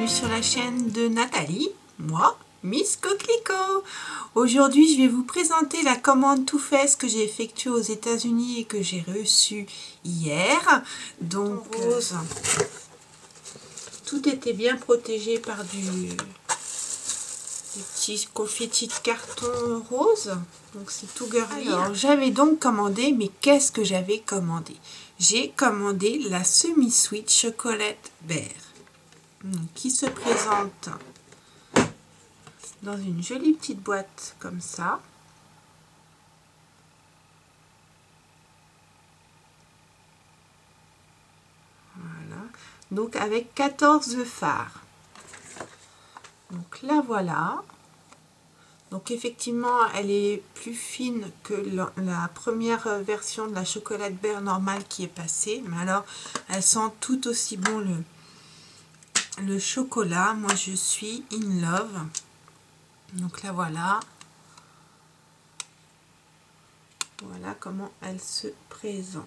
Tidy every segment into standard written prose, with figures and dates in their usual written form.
bienvenue sur la chaîne de Nathalie, moi, Miss Coquelicot. Aujourd'hui, je vais vous présenter la commande Too Faced que j'ai effectuée aux États-Unis et que j'ai reçue hier. Donc, rose. Tout était bien protégé par des petits confettis de carton rose. Donc, c'est tout girly. Alors, j'avais donc commandé, mais qu'est-ce que j'avais commandé? J'ai commandé la semi-sweet chocolate bear qui se présente dans une jolie petite boîte comme ça. Voilà. Donc avec 14 œufs phares. Donc là voilà. Donc effectivement elle est plus fine que la première version de la chocolate bear normale qui est passée. Mais alors elle sent tout aussi bon le chocolat. Moi je suis in love. Donc là voilà. Voilà comment elle se présente.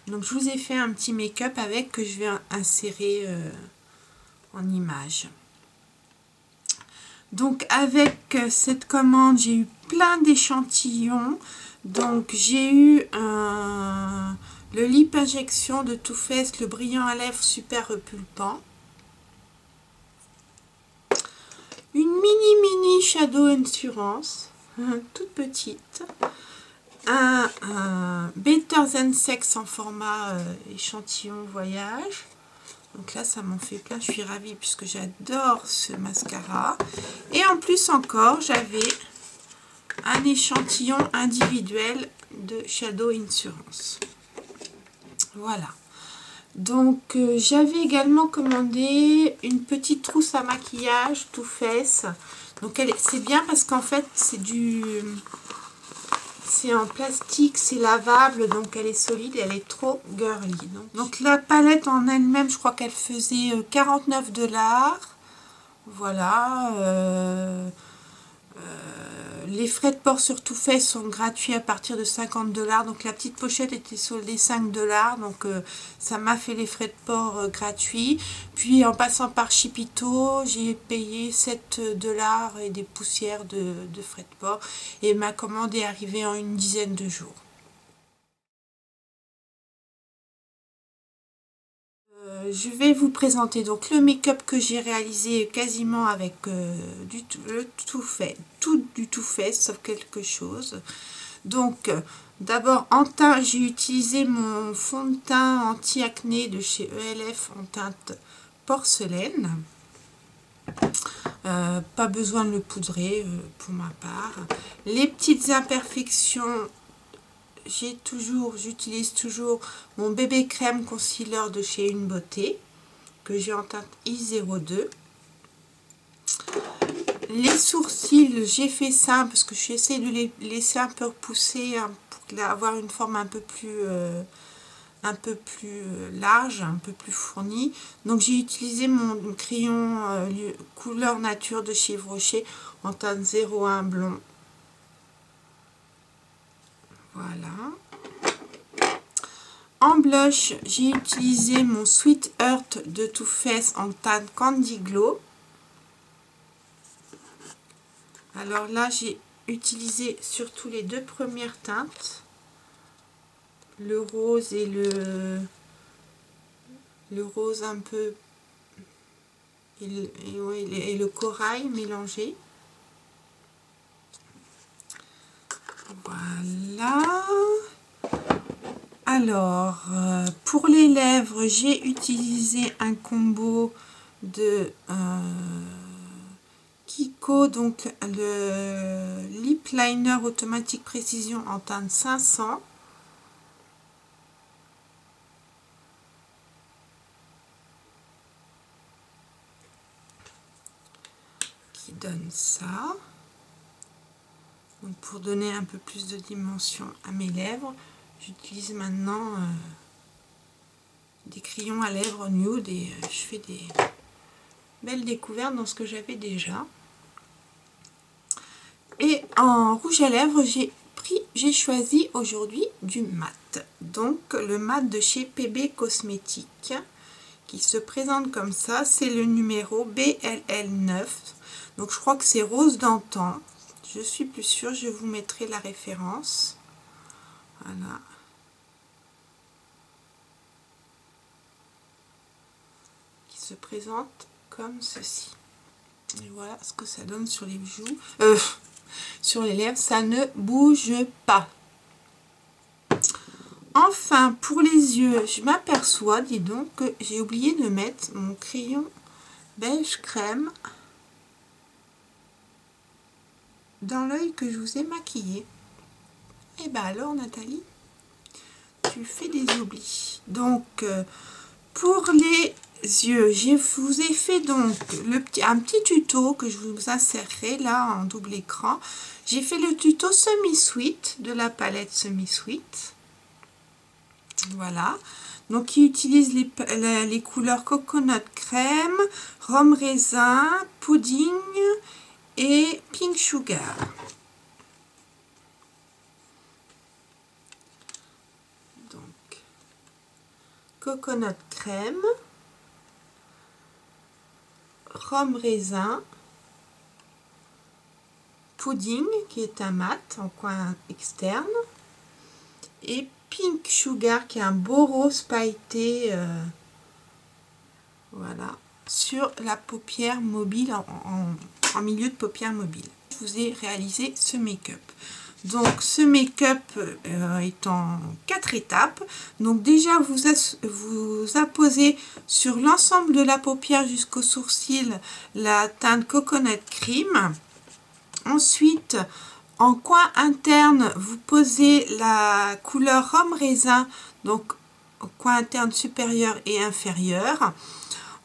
Donc je vous ai fait un petit make-up avec que je vais insérer en image. Donc avec cette commande, j'ai eu plein d'échantillons. Donc j'ai eu le lip injection de Too Faced, le brillant à lèvres super repulpant. Une mini Shadow Endurance, toute petite. Un Better Than Sex en format échantillon voyage. Donc là, ça m'en fait plein. Je suis ravie puisque j'adore ce mascara. Et en plus encore, j'avais un échantillon individuel de Shadow Endurance. Voilà. Donc, j'avais également commandé une petite trousse à maquillage Too Faced. Donc, c'est bien parce qu'en fait, c'est en plastique, c'est lavable, donc elle est solide et elle est trop girly. Donc la palette en elle-même, je crois qu'elle faisait 49 $. Voilà. Les frais de port sur Too Faced sont gratuits à partir de 50 $. Donc la petite pochette était soldée 5 $. Donc ça m'a fait les frais de port gratuits. Puis en passant par Chipito, j'ai payé 7 $ et des poussières de frais de port. Et ma commande est arrivée en une dizaine de jours. Je vais vous présenter donc le make-up que j'ai réalisé quasiment avec du Too Faced, sauf quelque chose. Donc d'abord en teint, j'ai utilisé mon fond de teint anti-acné de chez ELF en teinte porcelaine. Pas besoin de le poudrer pour ma part. Les petites imperfections, j'utilise toujours mon bébé crème concealer de chez Une Beauté que j'ai en teinte I02. Les sourcils, j'ai fait ça parce que j'essaie de les laisser un peu repousser pour avoir une forme un peu plus large, un peu plus fournie. Donc j'ai utilisé mon crayon couleur nature de chez Yves Rocher en teinte 01 blond. Voilà. En blush, j'ai utilisé mon Sweet Heart de Too Faced en teinte Candy Glow. Alors là, j'ai utilisé surtout les deux premières teintes, le rose et le rose un peu et le corail mélangé. Voilà. Alors, pour les lèvres, j'ai utilisé un combo de Kiko, donc le Lip Liner Automatique Précision en teinte 500. Qui donne ça. Donc pour donner un peu plus de dimension à mes lèvres, j'utilise maintenant des crayons à lèvres nude et je fais des belles découvertes dans ce que j'avais déjà. Et en rouge à lèvres, j'ai prix, j'ai choisi aujourd'hui du mat. Donc le mat de chez PB Cosmétiques qui se présente comme ça. C'est le numéro BLL9. Donc je crois que c'est rose d'antan. Je suis plus sûre, je vous mettrai la référence. Voilà. Qui se présente comme ceci. Et voilà ce que ça donne sur les joues. Sur les lèvres, ça ne bouge pas. Enfin, pour les yeux, je m'aperçois, dis donc, que j'ai oublié de mettre mon crayon beige crème dans l'œil que je vous ai maquillé. Et ben alors, Nathalie, tu fais des oublis. Donc, pour les yeux, je vous ai fait donc un petit tuto que je vous insérerai là en double écran. J'ai fait le tuto semi-sweet de la palette semi-sweet. Voilà. Donc, il utilise les couleurs coconut crème, rhum raisin, pudding et pink sugar. Donc, coconut crème, rhum raisin, pudding qui est un mat en coin externe et pink sugar qui est un beau rose pailleté, voilà, sur la paupière mobile en milieu de paupière mobile. Je vous ai réalisé ce make-up. Donc ce make-up est en 4 étapes. Donc déjà vous apposez sur l'ensemble de la paupière jusqu'au sourcil la teinte Coconut Cream. Ensuite, en coin interne, vous posez la couleur Rhum Raisin, donc au coin interne supérieur et inférieur.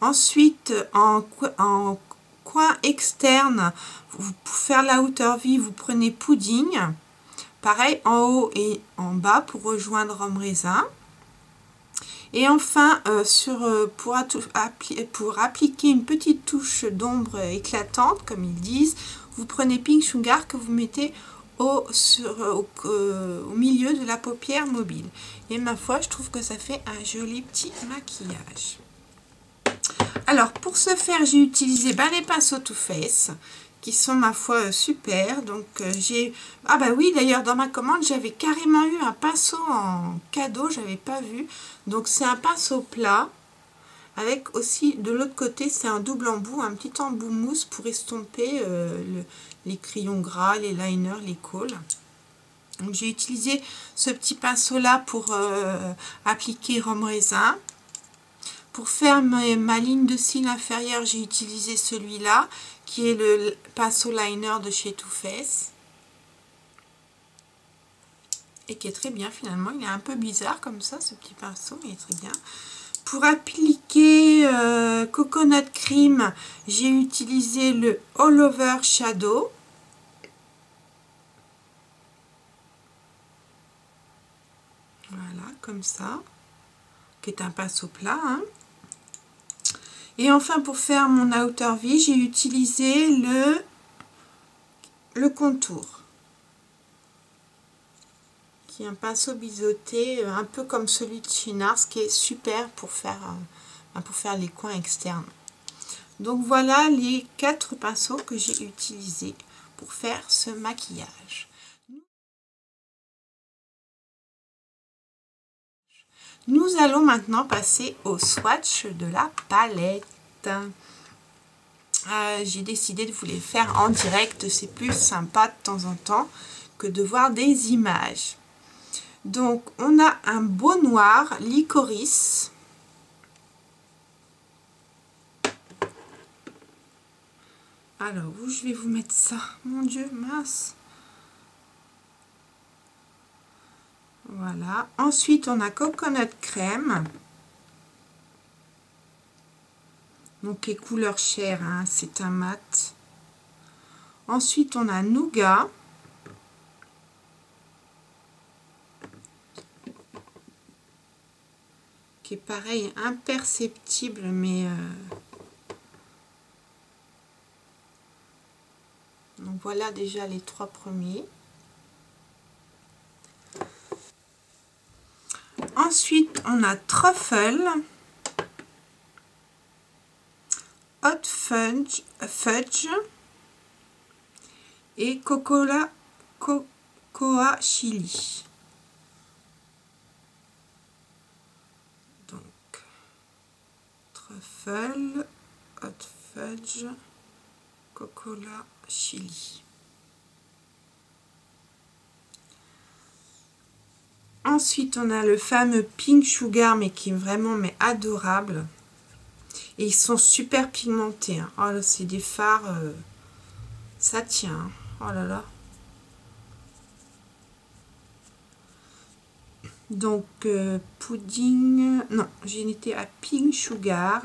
Ensuite, en coin externe, pour faire la hauteur vie, vous prenez Pudding. Pareil, en haut et en bas pour rejoindre Rhum Raisin. Et enfin, pour appliquer une petite touche d'ombre éclatante, comme ils disent, vous prenez Pink Sugar que vous mettez au milieu de la paupière mobile. Et ma foi, je trouve que ça fait un joli petit maquillage. Alors, pour ce faire, j'ai utilisé les pinceaux Too Faced, qui sont, ma foi, super. Donc, j'ai... Ah bah oui, d'ailleurs, dans ma commande, j'avais carrément eu un pinceau en cadeau, j'avais pas vu. Donc, c'est un pinceau plat, avec aussi, de l'autre côté, c'est un double embout, un petit embout mousse pour estomper les crayons gras, les liners, les cols. Donc, j'ai utilisé ce petit pinceau-là pour appliquer Rhum Raisin. Pour faire ma ligne de cils inférieure, j'ai utilisé celui-là, qui est le pinceau liner de chez Too Faced. Et qui est très bien finalement. Il est un peu bizarre comme ça, ce petit pinceau, mais il est très bien. Pour appliquer Coconut Cream, j'ai utilisé le All Over Shadow. Voilà, comme ça. Qui est un pinceau plat, hein. Et enfin, pour faire mon outer V, j'ai utilisé le contour, qui est un pinceau biseauté, un peu comme celui de chez NARS, qui est super pour faire les coins externes. Donc voilà les 4 pinceaux que j'ai utilisés pour faire ce maquillage. Nous allons maintenant passer au swatch de la palette. J'ai décidé de vous les faire en direct, c'est plus sympa de temps en temps que de voir des images. Donc on a un beau noir licorice. Alors où je vais vous mettre ça? Mon Dieu, mince. Voilà. Ensuite, on a Coconut Crème. Donc, les couleurs chères, hein, c'est un mat. Ensuite, on a Nougat. Qui est pareil, imperceptible, mais... Donc, voilà déjà les 3 premiers. Ensuite, on a Truffle, Hot Fudge et Cocoa Chili. Donc, Truffle, Hot Fudge, Cocoa Chili. Ensuite, on a le fameux Pink Sugar, mais qui est vraiment adorable. Et ils sont super pigmentés. Hein. Oh là, c'est des fards. Ça tient. Hein. Oh là là. Donc, pudding. Non, j'ai été à Pink Sugar.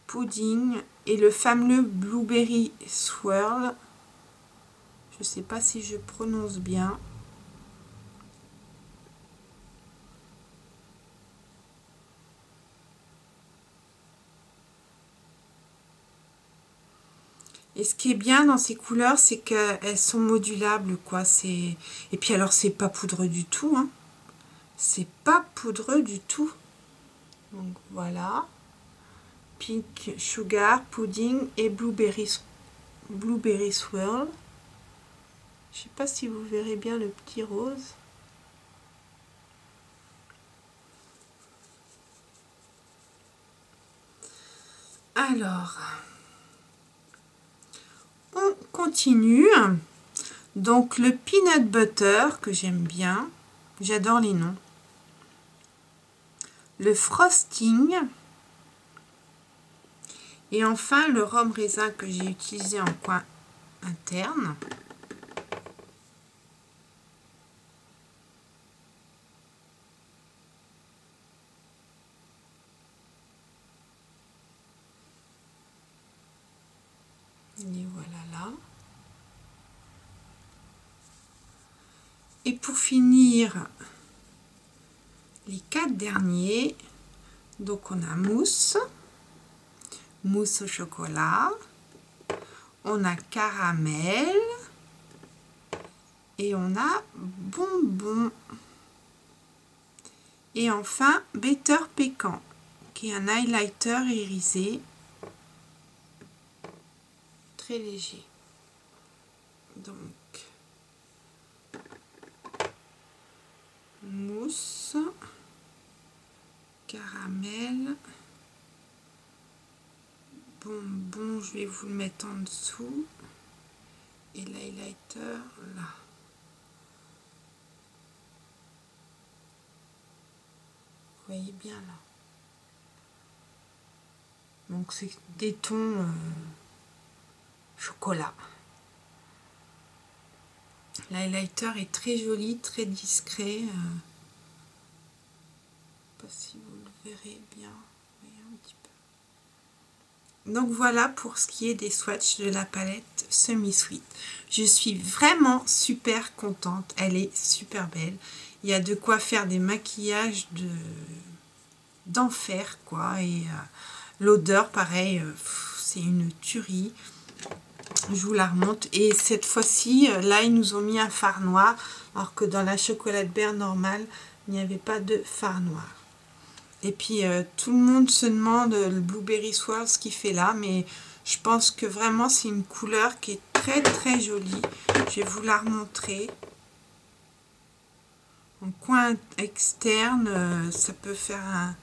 Pudding. Et le fameux Blueberry Swirl. Je ne sais pas si je prononce bien. Et ce qui est bien dans ces couleurs, c'est qu'elles sont modulables, quoi. Et puis alors, c'est pas poudreux du tout, hein. C'est pas poudreux du tout. Donc voilà. Pink Sugar, Pudding et Blueberry Swirl. Je sais pas si vous verrez bien le petit rose. Alors, on continue. Donc le peanut butter que j'aime bien. J'adore les noms. Le frosting. Et enfin le rhum raisin que j'ai utilisé en coin interne. Et voilà là. Et pour finir, les 4 derniers, donc on a mousse au chocolat, on a caramel et on a bonbon. Et enfin, Better Pécan, qui est un highlighter irisé. Très léger. Donc, mousse, caramel, bonbon, je vais vous le mettre en dessous, et l'highlighter là. Vous voyez bien là. Donc c'est des tons chocolat. L'highlighter est très joli, très discret. Je ne sais pas si vous le verrez bien. Voyez un petit peu. Donc voilà pour ce qui est des swatchs de la palette Semi Sweet. Je suis vraiment super contente. Elle est super belle. Il y a de quoi faire des maquillages d'enfer, quoi. Et l'odeur, pareil, c'est une tuerie. Je vous la remonte. Et cette fois-ci, là, ils nous ont mis un fard noir, alors que dans la chocolate beurre normale, il n'y avait pas de fard noir. Et puis, tout le monde se demande le Blueberry Swirl, ce qu'il fait là, mais je pense que vraiment, c'est une couleur qui est très, très jolie. Je vais vous la remontrer. En coin externe, ça peut faire un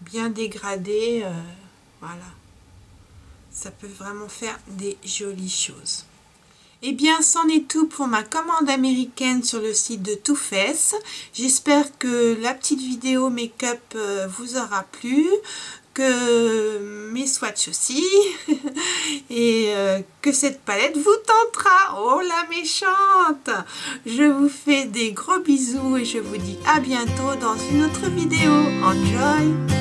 bien dégradé. Voilà. Ça peut vraiment faire des jolies choses. Et bien, c'en est tout pour ma commande américaine sur le site de Too Faced. J'espère que la petite vidéo make-up vous aura plu, que mes swatchs aussi, et que cette palette vous tentera. Oh la méchante! Je vous fais des gros bisous et je vous dis à bientôt dans une autre vidéo. Enjoy!